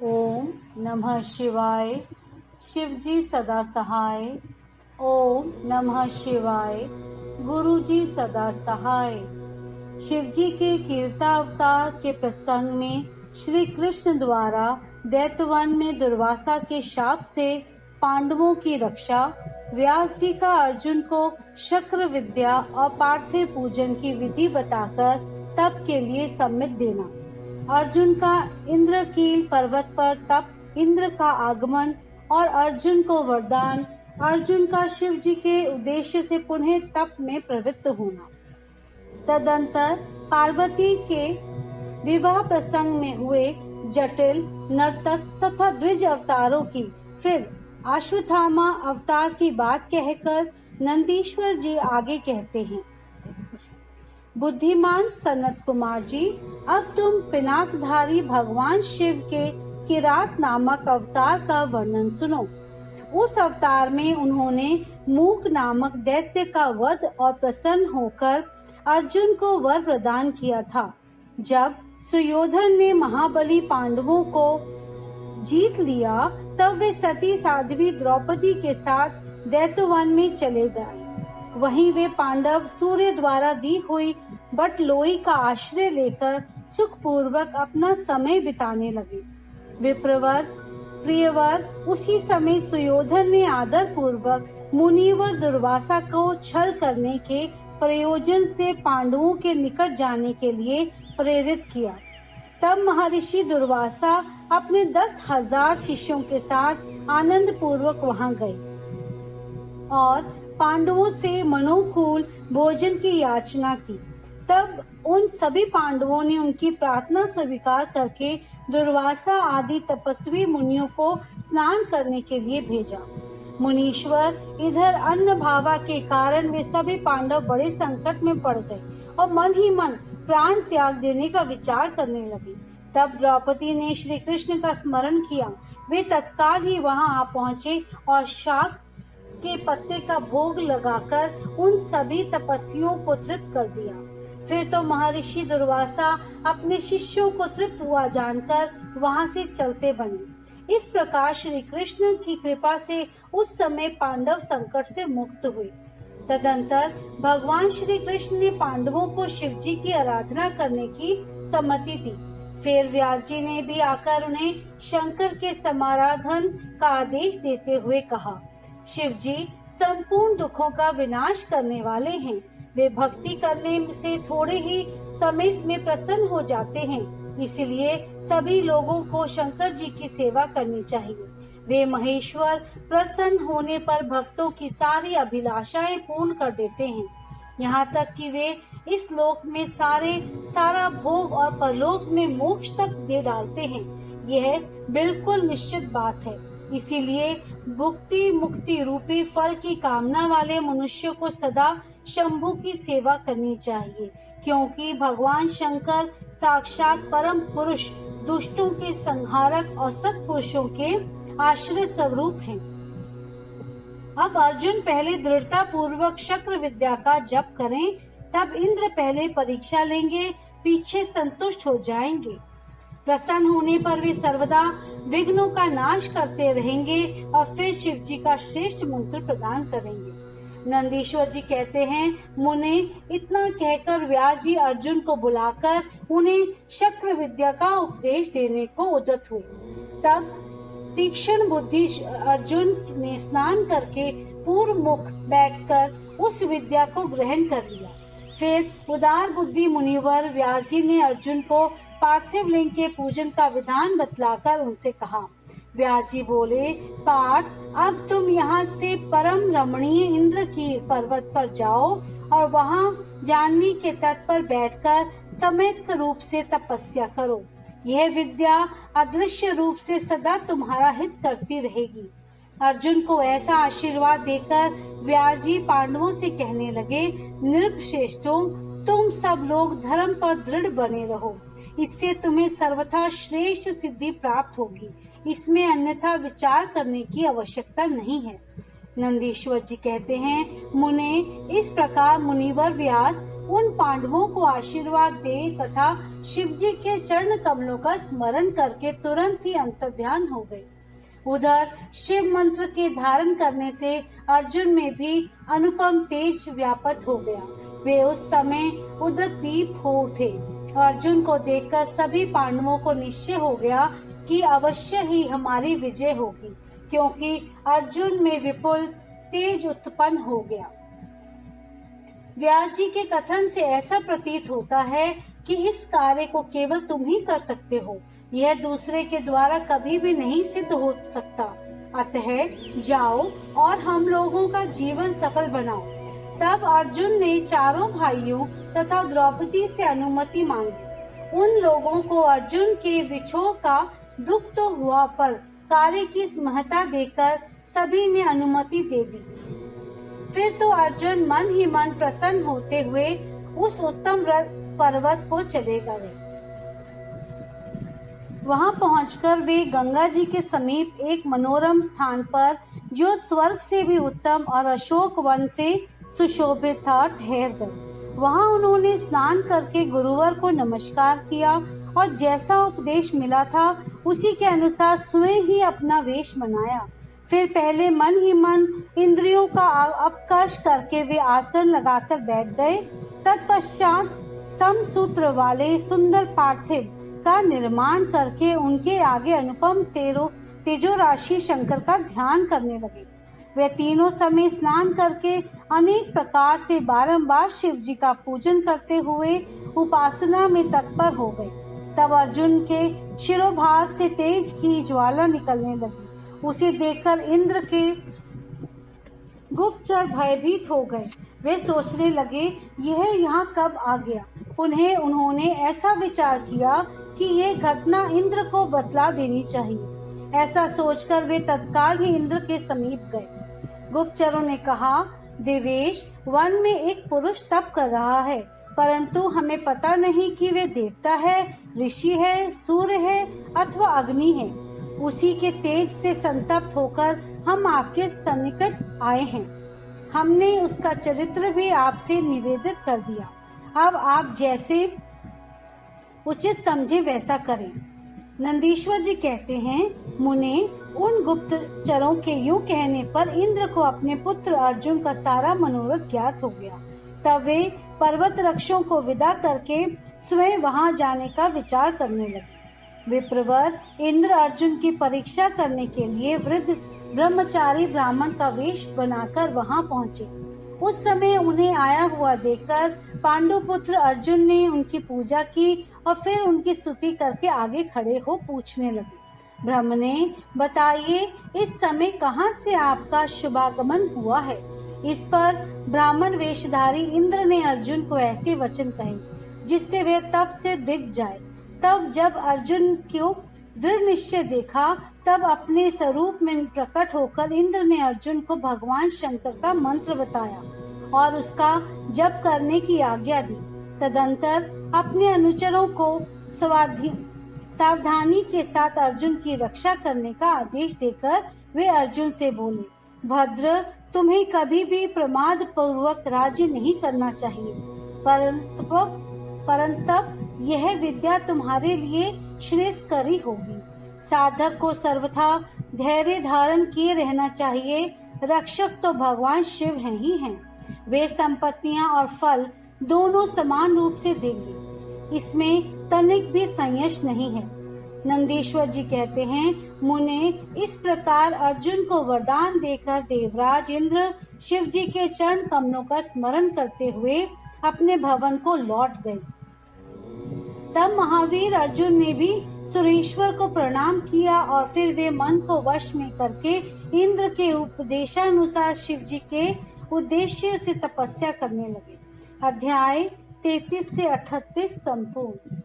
ओम नमः शिवाय। शिव जी सदा सहाय। ओम नमः शिवाय। गुरु जी सदा सहाय। शिव जी के कीर्तावतार के प्रसंग में श्री कृष्ण द्वारा दैत्यवन में दुर्वासा के शाप से पांडवों की रक्षा, व्यास जी का अर्जुन को शक्र विद्या और पार्थिव पूजन की विधि बताकर तप के लिए सम्मत देना, अर्जुन का इंद्रकील पर्वत पर तप, इंद्र का आगमन और अर्जुन को वरदान, अर्जुन का शिव जी के उद्देश्य से पुनः तप में प्रवृत्त होना। तदंतर पार्वती के विवाह प्रसंग में हुए जटिल नर्तक तथा द्विज अवतारों की, फिर अश्वत्थामा अवतार की बात कहकर नंदीश्वर जी आगे कहते हैं। बुद्धिमान सनत कुमार जी, अब तुम पिनाकधारी भगवान शिव के किरात नामक अवतार का वर्णन सुनो। उस अवतार में उन्होंने मूक नामक दैत्य का वध और प्रसन्न होकर अर्जुन को वर प्रदान किया था। जब सुयोधन ने महाबली पांडवों को जीत लिया, तब वे सती साध्वी द्रौपदी के साथ दैत्यवन में चले गए। वहीं वे पांडव सूर्य द्वारा दी हुई बटलोई का आश्रय लेकर सुखपूर्वक अपना समय बिताने लगे। विप्रवर प्रियवर उसी समय सुयोधन ने आदर पूर्वक मुनिवर दुर्वासा को छल करने के प्रयोजन से पांडवों के निकट जाने के लिए प्रेरित किया। तब महर्षि दुर्वासा अपने 10,000 शिष्यों के साथ आनंद पूर्वक वहां गए और पांडवों से मनोकूल भोजन की याचना की। तब उन सभी पांडवों ने उनकी प्रार्थना स्वीकार करके दुर्वासा आदि तपस्वी मुनियों को स्नान करने के लिए भेजा। मुनीश्वर इधर अन्न भावा के कारण वे सभी पांडव बड़े संकट में पड़ गए और मन ही मन प्राण त्याग देने का विचार करने लगे। तब द्रौपदी ने श्री कृष्ण का स्मरण किया। वे तत्काल ही वहां आ पहुंचे और शाक के पत्ते का भोग लगाकर उन सभी तपस्वियों को तृप्त कर दिया। फिर तो महर्षि दुर्वासा अपने शिष्यों को तृप्त हुआ जानकर वहां से चलते बने। इस प्रकार श्री कृष्ण की कृपा से उस समय पांडव संकट से मुक्त हुए। तदंतर भगवान श्री कृष्ण ने पांडवों को शिव जी की आराधना करने की सम्मति दी। फिर व्यास जी ने भी आकर उन्हें शंकर के समाराधन का आदेश देते हुए कहा, शिव जी संपूर्ण दुखों का विनाश करने वाले हैं। वे भक्ति करने से थोड़े ही समय में प्रसन्न हो जाते हैं, इसलिए सभी लोगों को शंकर जी की सेवा करनी चाहिए। वे महेश्वर प्रसन्न होने पर भक्तों की सारी अभिलाषाएं पूर्ण कर देते हैं, यहाँ तक कि वे इस लोक में सारा भोग और परलोक में मोक्ष तक दे डालते हैं। यह बिल्कुल निश्चित बात है। इसीलिए भुक्ति मुक्ति रूपी फल की कामना वाले मनुष्य को सदा शंभु की सेवा करनी चाहिए, क्योंकि भगवान शंकर साक्षात परम पुरुष, दुष्टों के संहारक और सत्पुरुषों के आश्रय स्वरूप हैं। अब अर्जुन पहले दृढ़ता पूर्वक शक्र विद्या का जप करें, तब इंद्र पहले परीक्षा लेंगे, पीछे संतुष्ट हो जाएंगे। प्रसन्न होने पर वे सर्वदा विघ्नों का नाश करते रहेंगे और फिर शिव जी का श्रेष्ठ मंत्र प्रदान करेंगे। नंदीश्वर जी कहते हैं, मुने इतना कहकर व्यास जी अर्जुन को बुलाकर उन्हें शक्र विद्या का उपदेश देने को उद्यत हुए। तब तीक्ष्ण बुद्धि अर्जुन ने स्नान करके पूर्व मुख बैठकर उस विद्या को ग्रहण कर लिया। फिर उदार बुद्धि मुनिवर व्यास जी ने अर्जुन को पार्थिव लिंग के पूजन का विधान बतलाकर उनसे कहा। व्यास जी बोले, पार्थ, अब तुम यहाँ से परम रमणीय इंद्र की पर्वत पर जाओ और वहाँ जाह्नवी के तट पर बैठकर सम्यक रूप से तपस्या करो। यह विद्या अदृश्य रूप से सदा तुम्हारा हित करती रहेगी। अर्जुन को ऐसा आशीर्वाद देकर व्यास जी पांडवों से कहने लगे, नृपश्रेष्ठों, तुम सब लोग धर्म पर दृढ़ बने रहो, इससे तुम्हें सर्वथा श्रेष्ठ सिद्धि प्राप्त होगी। इसमें अन्यथा विचार करने की आवश्यकता नहीं है। नंदीश्वर जी कहते हैं, मुने, इस प्रकार मुनिवर व्यास उन पांडवों को आशीर्वाद दे तथा शिव जी के चरण कमलों का स्मरण करके तुरंत ही अंतर्ध्यान हो गए। उधर शिव मंत्र के धारण करने से अर्जुन में भी अनुपम तेज व्याप्त हो गया। वे उस समय उदक दीप हो उठे। अर्जुन को देखकर सभी पांडवों को निश्चय हो गया कि अवश्य ही हमारी विजय होगी, क्योंकि अर्जुन में विपुल तेज उत्पन्न हो गया। व्यास जी के कथन से ऐसा प्रतीत होता है कि इस कार्य को केवल तुम ही कर सकते हो, यह दूसरे के द्वारा कभी भी नहीं सिद्ध हो सकता। अतः जाओ और हम लोगों का जीवन सफल बनाओ। तब अर्जुन ने चारों भाइयों तथा द्रौपदी से अनुमति मांगी। उन लोगों को अर्जुन के विछोह का दुख तो हुआ, पर कार्य की महत्ता देकर सभी ने अनुमति दे दी। फिर तो अर्जुन मन ही मन प्रसन्न होते हुए उस उत्तम पर्वत को चले गए। वहां पहुंचकर वे गंगा जी के समीप एक मनोरम स्थान पर, जो स्वर्ग से भी उत्तम और अशोक वन से सुशोभित था, ठहर गए। वहां उन्होंने स्नान करके गुरुवर को नमस्कार किया और जैसा उपदेश मिला था उसी के अनुसार स्वयं ही अपना वेश बनाया। फिर पहले मन ही मन इंद्रियों का अपकर्ष करके वे आसन लगाकर बैठ गए। तत्पश्चात समसूत्र वाले सुंदर पार्थिव का निर्माण करके उनके आगे अनुपम तेजो राशि शंकर का ध्यान करने लगे। वे तीनों समय स्नान करके अनेक प्रकार से बारंबार शिव जी का पूजन करते हुए उपासना में तत्पर हो गए। तब अर्जुन के शिरोभाग से तेज की ज्वाला निकलने लगी। उसे देखकर इंद्र के गुप्तचर भयभीत हो गए। वे सोचने लगे, यह यहाँ कब आ गया। उन्होंने ऐसा विचार किया कि यह घटना इंद्र को बतला देनी चाहिए। ऐसा सोचकर वे तत्काल ही इंद्र के समीप गए। गुप्तचरों ने कहा, देवेश, वन में एक पुरुष तप कर रहा है, परंतु हमें पता नहीं कि वे देवता है, ऋषि है, सूर्य है अथवा अग्नि है। उसी के तेज से संतप्त होकर हम आपके सन्निकट आए हैं। हमने उसका चरित्र भी आपसे निवेदित कर दिया। अब आप जैसे उचित समझे वैसा करें। नंदीश्वर जी कहते हैं, मुने, उन गुप्तचरों के यूं कहने पर इंद्र को अपने पुत्र अर्जुन का सारा मनोरथ ज्ञात हो गया। तब वे पर्वत रक्षों को विदा करके स्वयं वहां जाने का विचार करने लगे। विप्रवर इंद्र अर्जुन की परीक्षा करने के लिए वृद्ध ब्रह्मचारी ब्राह्मण का वेश बनाकर वहां पहुंचे। उस समय उन्हें आया हुआ देखकर पांडुपुत्र अर्जुन ने उनकी पूजा की और फिर उनकी स्तुति करके आगे खड़े हो पूछने लगे, ब्राह्मणे, बताइए, इस समय कहाँ से आपका शुभागमन हुआ है। इस पर ब्राह्मण वेशधारी इंद्र ने अर्जुन को ऐसे वचन कहे जिससे वे तप से डिग जाए। तब जब अर्जुन को दृढ़ निश्चय देखा, तब अपने स्वरूप में प्रकट होकर इंद्र ने अर्जुन को भगवान शंकर का मंत्र बताया और उसका जप करने की आज्ञा दी। तदंतर अपने अनुचरों को सावधानी के साथ अर्जुन की रक्षा करने का आदेश देकर वे अर्जुन से बोले, भद्र, तुम्हें कभी भी प्रमाद पूर्वक राज्य नहीं करना चाहिए, परंतु यह विद्या तुम्हारे लिए श्रेयस्करी होगी। साधक को सर्वथा धैर्य धारण किए रहना चाहिए। रक्षक तो भगवान शिव हैं ही हैं। वे संपत्तियां और फल दोनों समान रूप से देंगे, इसमें तनिक भी संशय नहीं है। नंदीश्वर जी कहते हैं, मुने, इस प्रकार अर्जुन को वरदान देकर देवराज इंद्र शिव जी के चरण कमलों का स्मरण करते हुए अपने भवन को लौट गए। तब महावीर अर्जुन ने भी सुरेश्वर को प्रणाम किया और फिर वे मन को वश में करके इंद्र के उपदेशानुसार शिव जी के उद्देश्य से तपस्या करने लगे। अध्याय 33 से 38 संपूर्ण।